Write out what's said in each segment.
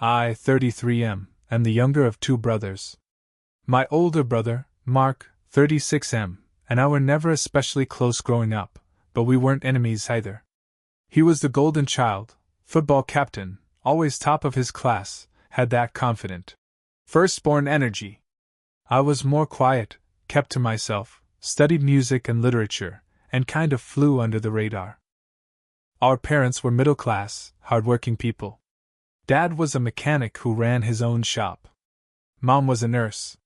I, 33 am the younger of two brothers. My older brother, Mark, 36 and I were never especially close growing up, but we weren't enemies either. He was the golden child, football captain, always top of his class, had that confident, firstborn energy. I was more quiet, kept to myself, studied music and literature, and kind of flew under the radar. Our parents were middle class, hard-working people. Dad was a mechanic who ran his own shop. Mom was a nurse.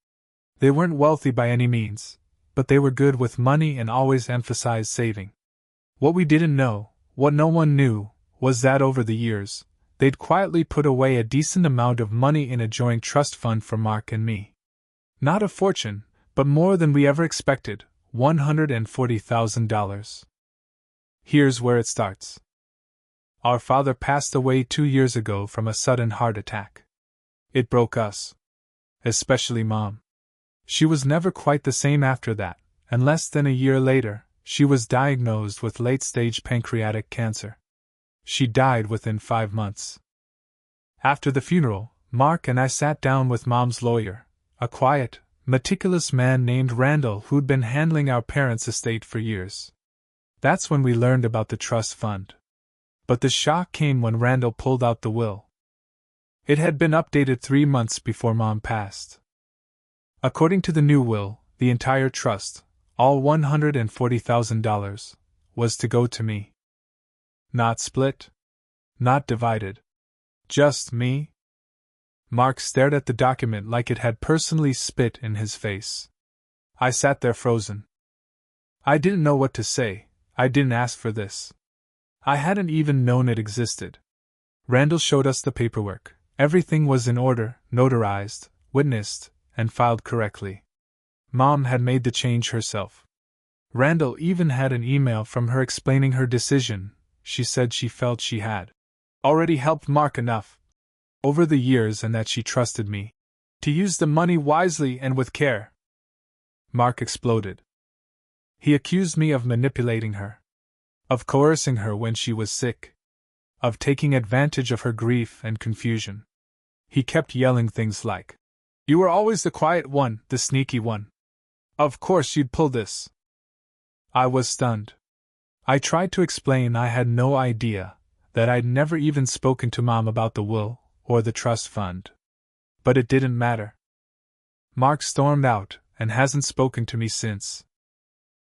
They weren't wealthy by any means, but they were good with money and always emphasized saving. What we didn't know, what no one knew, was that over the years, they'd quietly put away a decent amount of money in a joint trust fund for Mark and me. Not a fortune, but more than we ever expected, $140,000. Here's where it starts. Our father passed away 2 years ago from a sudden heart attack. It broke us. Especially Mom. She was never quite the same after that, and less than a year later, she was diagnosed with late-stage pancreatic cancer. She died within 5 months. After the funeral, Mark and I sat down with Mom's lawyer, a quiet, meticulous man named Randall who'd been handling our parents' estate for years. That's when we learned about the trust fund. But the shock came when Randall pulled out the will. It had been updated 3 months before Mom passed. According to the new will, the entire trust, all $140,000, was to go to me. Not split. Not divided. Just me. Mark stared at the document like it had personally spit in his face. I sat there frozen. I didn't know what to say. I didn't ask for this. I hadn't even known it existed. Randall showed us the paperwork. Everything was in order, notarized, witnessed, and filed correctly. Mom had made the change herself. Randall even had an email from her explaining her decision. She said she felt she had already helped Mark enough over the years and that she trusted me to use the money wisely and with care. Mark exploded. He accused me of manipulating her, of coercing her when she was sick, of taking advantage of her grief and confusion. He kept yelling things like, "You were always the quiet one, the sneaky one. Of course you'd pull this." I was stunned. I tried to explain I had no idea, that I'd never even spoken to Mom about the will or the trust fund. But it didn't matter. Mark stormed out and hasn't spoken to me since.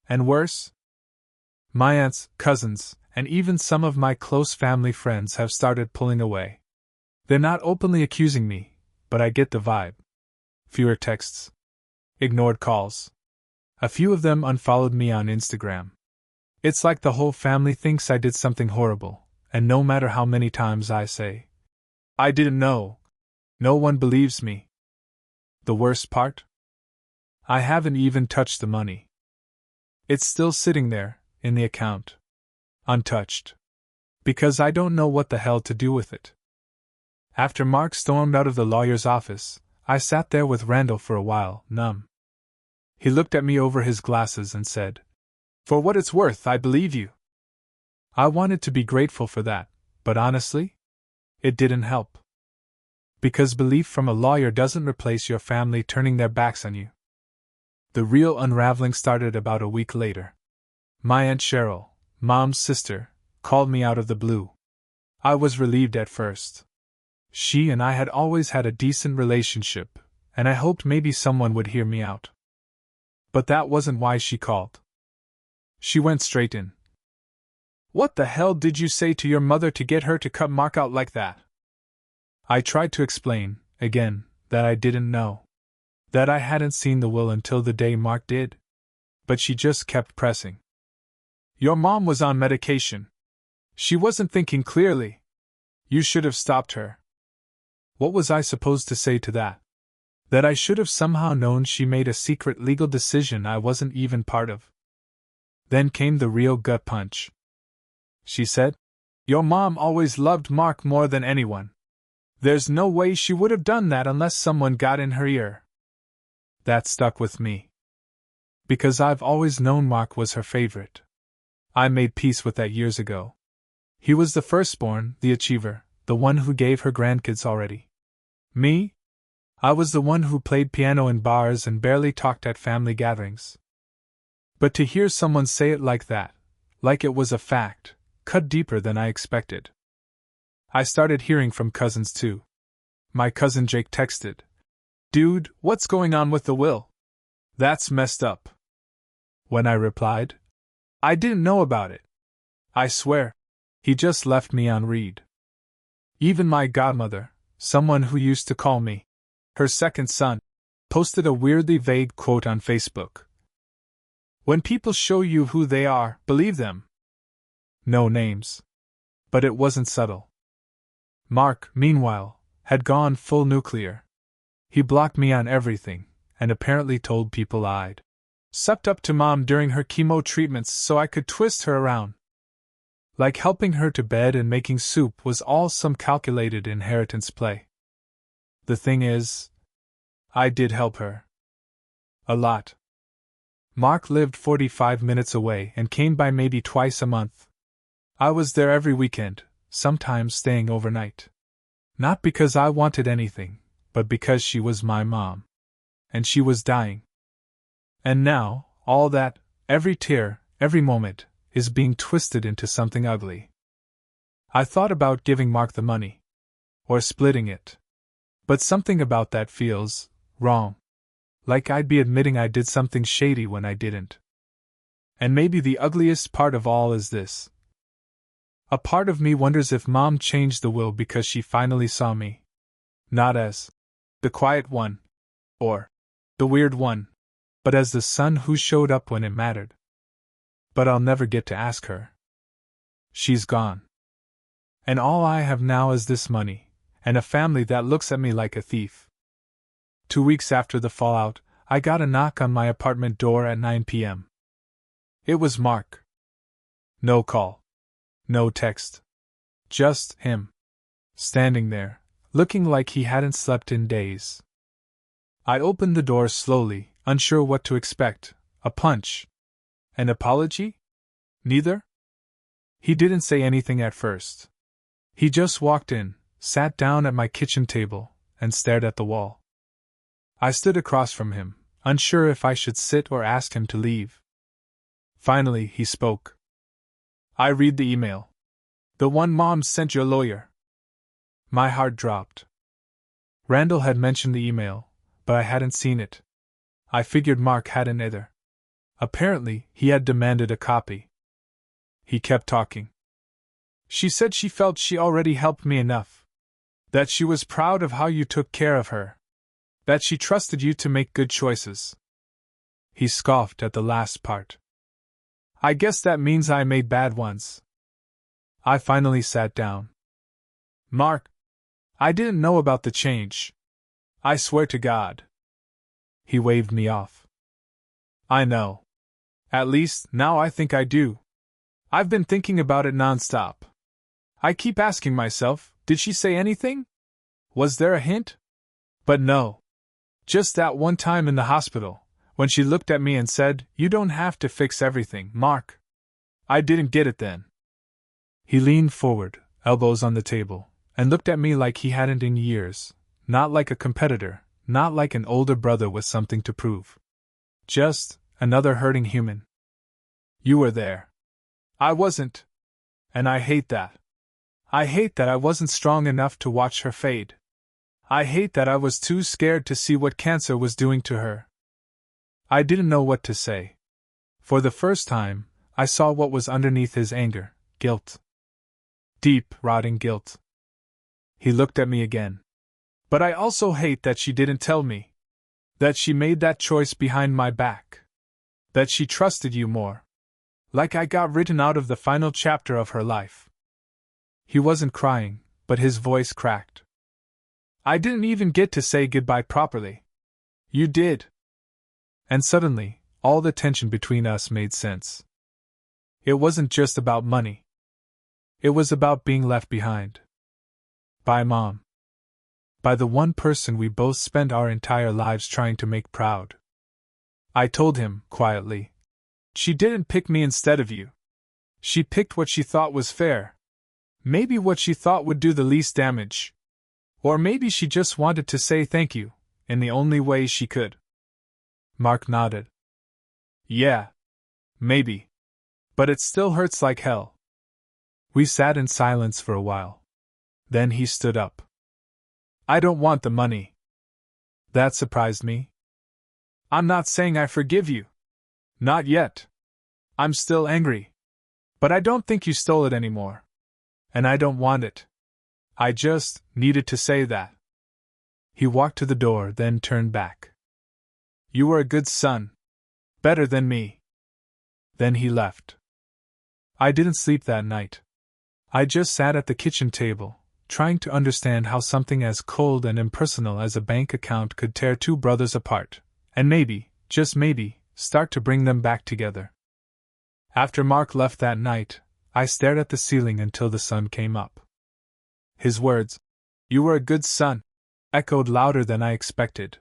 And worse? My aunts, cousins, and even some of my close family friends have started pulling away. They're not openly accusing me, but I get the vibe. Fewer texts. Ignored calls. A few of them unfollowed me on Instagram. It's like the whole family thinks I did something horrible, and no matter how many times I say, "I didn't know," no one believes me. The worst part? I haven't even touched the money. It's still sitting there, in the account. Untouched. Because I don't know what the hell to do with it. After Mark stormed out of the lawyer's office, I sat there with Randall for a while, numb. He looked at me over his glasses and said, "For what it's worth, I believe you." I wanted to be grateful for that, but honestly, it didn't help. Because belief from a lawyer doesn't replace your family turning their backs on you. The real unraveling started about a week later. My Aunt Cheryl, Mom's sister, called me out of the blue. I was relieved at first. She and I had always had a decent relationship, and I hoped maybe someone would hear me out. But that wasn't why she called. She went straight in. "What the hell did you say to your mother to get her to cut Mark out like that?" I tried to explain, again, that I didn't know. That I hadn't seen the will until the day Mark did. But she just kept pressing. "Your mom was on medication. She wasn't thinking clearly. You should have stopped her." What was I supposed to say to that? That I should have somehow known she made a secret legal decision I wasn't even part of? Then came the real gut punch. She said, "Your mom always loved Mark more than anyone. There's no way she would have done that unless someone got in her ear." That stuck with me. Because I've always known Mark was her favorite. I made peace with that years ago. He was the firstborn, the achiever, the one who gave her grandkids already. Me? I was the one who played piano in bars and barely talked at family gatherings. But to hear someone say it like that, like it was a fact, cut deeper than I expected. I started hearing from cousins too. My cousin Jake texted, "Dude, what's going on with the will? That's messed up." When I replied, "I didn't know about it. I swear, he just left me on read." Even my godmother, someone who used to call me her second son, posted a weirdly vague quote on Facebook. "When people show you who they are, believe them." No names. But it wasn't subtle. Mark, meanwhile, had gone full nuclear. He blocked me on everything, and apparently told people I'd sucked up to Mom during her chemo treatments so I could twist her around. Like helping her to bed and making soup was all some calculated inheritance play. The thing is, I did help her. A lot. Mark lived 45 minutes away and came by maybe twice a month. I was there every weekend, sometimes staying overnight. Not because I wanted anything, but because she was my mom. And she was dying. And now, all that, every tear, every moment, is being twisted into something ugly. I thought about giving Mark the money. Or splitting it. But something about that feels wrong. Like I'd be admitting I did something shady when I didn't. And maybe the ugliest part of all is this. A part of me wonders if Mom changed the will because she finally saw me. Not as the quiet one, or the weird one, but as the son who showed up when it mattered. But I'll never get to ask her. She's gone. And all I have now is this money, and a family that looks at me like a thief. 2 weeks after the fallout, I got a knock on my apartment door at 9 p.m. It was Mark. No call. No text. Just him. Standing there, looking like he hadn't slept in days. I opened the door slowly, unsure what to expect. A punch? An apology? Neither? He didn't say anything at first. He just walked in, sat down at my kitchen table, and stared at the wall. I stood across from him, unsure if I should sit or ask him to leave. Finally, he spoke. "I read the email. The one Mom sent your lawyer." My heart dropped. Randall had mentioned the email, but I hadn't seen it. I figured Mark hadn't either. Apparently, he had demanded a copy. He kept talking. "She said she felt she already helped me enough. That she was proud of how you took care of her. That she trusted you to make good choices." He scoffed at the last part. "I guess that means I made bad ones." I finally sat down. "Mark, I didn't know about the change. I swear to God." He waved me off. "I know. At least, now I think I do. I've been thinking about it nonstop. I keep asking myself, did she say anything? Was there a hint? But no. Just that one time in the hospital, when she looked at me and said, 'You don't have to fix everything, Mark.' I didn't get it then." He leaned forward, elbows on the table, and looked at me like he hadn't in years, not like a competitor, not like an older brother with something to prove. Just another hurting human. "You were there. I wasn't. And I hate that. I hate that I wasn't strong enough to watch her fade. I hate that I was too scared to see what cancer was doing to her." I didn't know what to say. For the first time, I saw what was underneath his anger: guilt. Deep, rotting guilt. He looked at me again. "But I also hate that she didn't tell me. That she made that choice behind my back. That she trusted you more. Like I got written out of the final chapter of her life." He wasn't crying, but his voice cracked. "I didn't even get to say goodbye properly. You did." And suddenly, all the tension between us made sense. It wasn't just about money. It was about being left behind. By Mom. By the one person we both spent our entire lives trying to make proud. I told him, quietly, "She didn't pick me instead of you. She picked what she thought was fair. Maybe what she thought would do the least damage. Or maybe she just wanted to say thank you, in the only way she could. Mark nodded. Yeah. Maybe. But it still hurts like hell. We sat in silence for a while. Then he stood up. I don't want the money. That surprised me. I'm not saying I forgive you. Not yet. I'm still angry. But I don't think you stole it anymore. And I don't want it. I just needed to say that. He walked to the door, then turned back. You were a good son. Better than me. Then he left. I didn't sleep that night. I just sat at the kitchen table, trying to understand how something as cold and impersonal as a bank account could tear two brothers apart, and maybe, just maybe, start to bring them back together. After Mark left that night, I stared at the ceiling until the sun came up. His words, "You were a good son," echoed louder than I expected.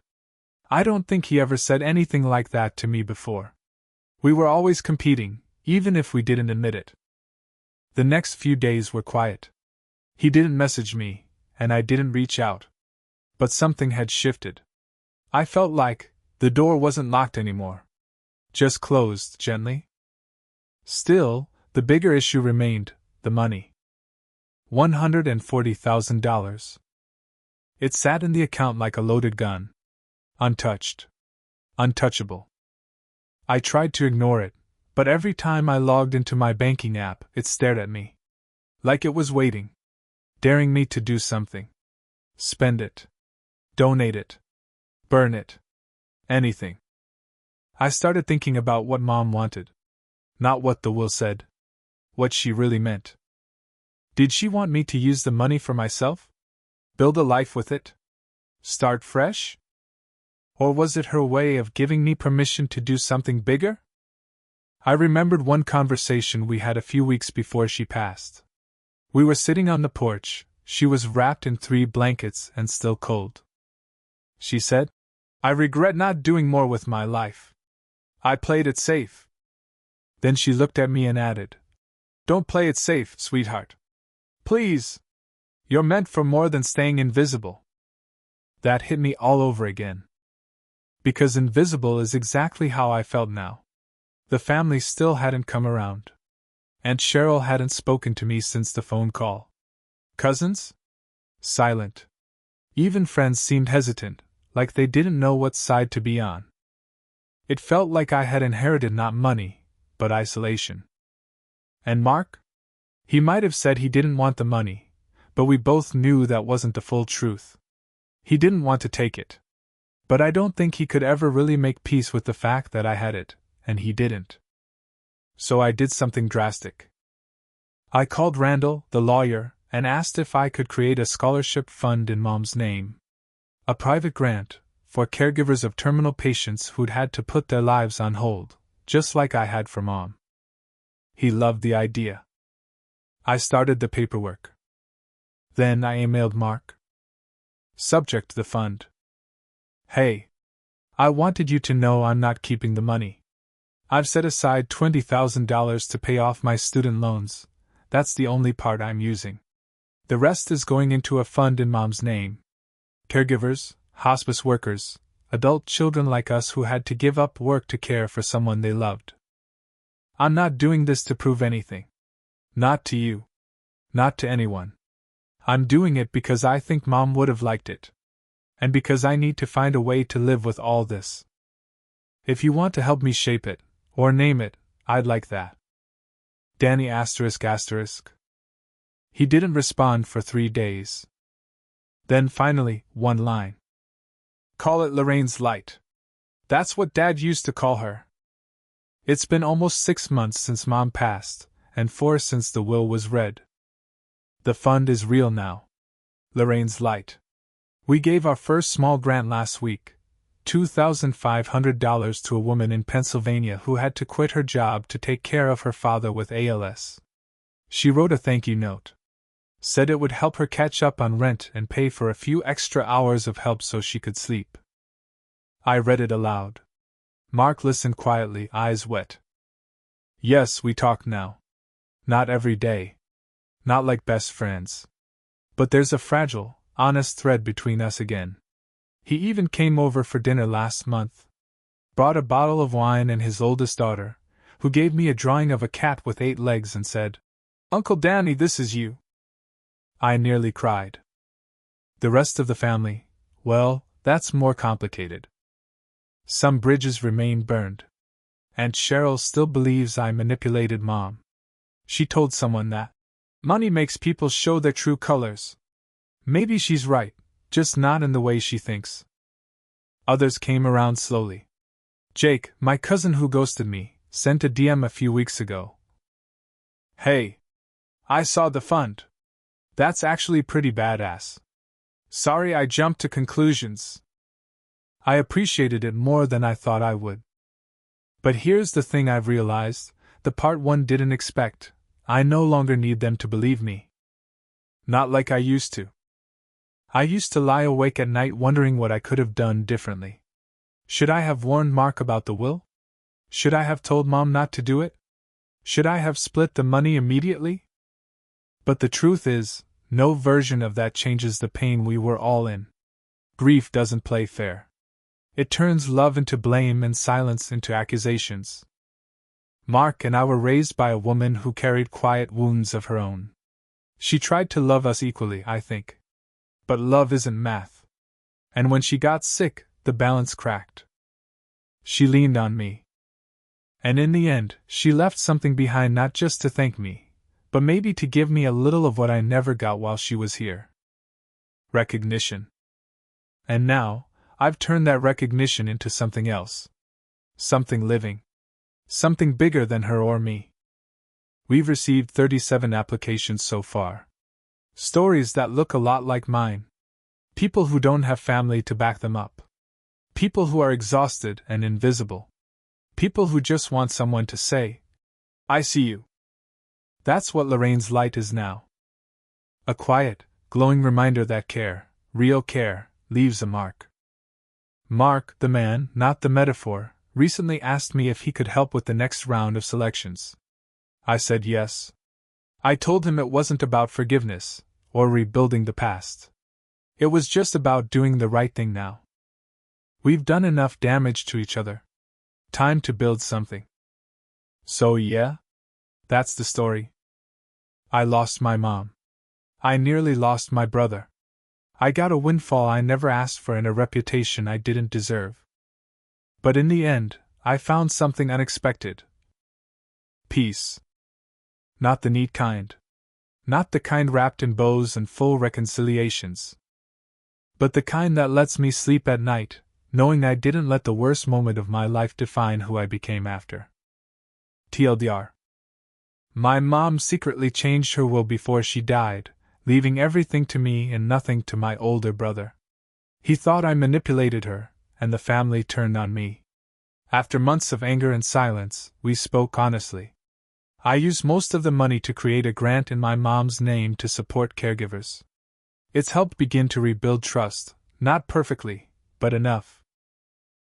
I don't think he ever said anything like that to me before. We were always competing, even if we didn't admit it. The next few days were quiet. He didn't message me, and I didn't reach out. But something had shifted. I felt like the door wasn't locked anymore. Just closed gently. Still, the bigger issue remained, the money. $140,000. It sat in the account like a loaded gun. Untouched. Untouchable. I tried to ignore it, but every time I logged into my banking app, it stared at me. Like it was waiting. Daring me to do something. Spend it. Donate it. Burn it. Anything. I started thinking about what Mom wanted. Not what the will said. What she really meant. Did she want me to use the money for myself? Build a life with it? Start fresh? Or was it her way of giving me permission to do something bigger? I remembered one conversation we had a few weeks before she passed. We were sitting on the porch. She was wrapped in 3 blankets and still cold. She said, "I regret not doing more with my life. I played it safe." Then she looked at me and added, "Don't play it safe, sweetheart. Please. You're meant for more than staying invisible." That hit me all over again. Because invisible is exactly how I felt now. The family still hadn't come around. Aunt Cheryl hadn't spoken to me since the phone call. Cousins? Silent. Even friends seemed hesitant, like they didn't know what side to be on. It felt like I had inherited not money, but isolation. And Mark? He might have said he didn't want the money, but we both knew that wasn't the full truth. He didn't want to take it. But I don't think he could ever really make peace with the fact that I had it, and he didn't. So I did something drastic. I called Randall, the lawyer, and asked if I could create a scholarship fund in Mom's name. A private grant, for caregivers of terminal patients who'd had to put their lives on hold, just like I had for Mom. He loved the idea. I started the paperwork. Then I emailed Mark. Subject: the fund. Hey. I wanted you to know I'm not keeping the money. I've set aside $20,000 to pay off my student loans. That's the only part I'm using. The rest is going into a fund in Mom's name. Caregivers, hospice workers, adult children like us who had to give up work to care for someone they loved. I'm not doing this to prove anything. Not to you. Not to anyone. I'm doing it because I think Mom would have liked it. And because I need to find a way to live with all this. If you want to help me shape it, or name it, I'd like that. Danny ****. He didn't respond for 3 days. Then finally, one line. Call it Lorraine's light. That's what Dad used to call her. It's been almost 6 months since Mom passed, and 4 since the will was read. The fund is real now. Lorraine's light. We gave our first small grant last week, $2,500 to a woman in Pennsylvania who had to quit her job to take care of her father with ALS. She wrote a thank you note. Said it would help her catch up on rent and pay for a few extra hours of help so she could sleep. I read it aloud. Mark listened quietly, eyes wet. Yes, we talk now. Not every day. Not like best friends. But there's a fragile, honest thread between us again. He even came over for dinner last month. Brought a bottle of wine and his oldest daughter, who gave me a drawing of a cat with 8 legs and said, "Uncle Danny, this is you." I nearly cried. The rest of the family, well, that's more complicated. Some bridges remain burned. Aunt Cheryl still believes I manipulated Mom. She told someone that money makes people show their true colors. Maybe she's right, just not in the way she thinks. Others came around slowly. Jake, my cousin who ghosted me, sent a DM a few weeks ago. "Hey, I saw the fund. That's actually pretty badass. Sorry I jumped to conclusions." I appreciated it more than I thought I would. But here's the thing I've realized, the part one didn't expect: I no longer need them to believe me. Not like I used to. I used to lie awake at night wondering what I could have done differently. Should I have warned Mark about the will? Should I have told Mom not to do it? Should I have split the money immediately? But the truth is, no version of that changes the pain we were all in. Grief doesn't play fair. It turns love into blame and silence into accusations. Mark and I were raised by a woman who carried quiet wounds of her own. She tried to love us equally, I think. But love isn't math. And when she got sick, the balance cracked. She leaned on me. And in the end, she left something behind, not just to thank me, but maybe to give me a little of what I never got while she was here. Recognition. And now, I've turned that recognition into something else. Something living. Something bigger than her or me. We've received 37 applications so far. Stories that look a lot like mine. People who don't have family to back them up. People who are exhausted and invisible. People who just want someone to say, "I see you." That's what Lorraine's light is now. A quiet, glowing reminder that care, real care, leaves a mark. Mark, the man, not the metaphor, recently asked me if he could help with the next round of selections. I said yes. I told him it wasn't about forgiveness, or rebuilding the past. It was just about doing the right thing now. We've done enough damage to each other. Time to build something. So yeah, that's the story. I lost my mom. I nearly lost my brother. I got a windfall I never asked for and a reputation I didn't deserve. But in the end, I found something unexpected. Peace. Not the neat kind. Not the kind wrapped in bows and full reconciliations. But the kind that lets me sleep at night, knowing I didn't let the worst moment of my life define who I became after. TLDR. My mom secretly changed her will before she died, leaving everything to me and nothing to my older brother. He thought I manipulated her, and the family turned on me. After months of anger and silence, we spoke honestly. I used most of the money to create a grant in my mom's name to support caregivers. It's helped begin to rebuild trust, not perfectly, but enough.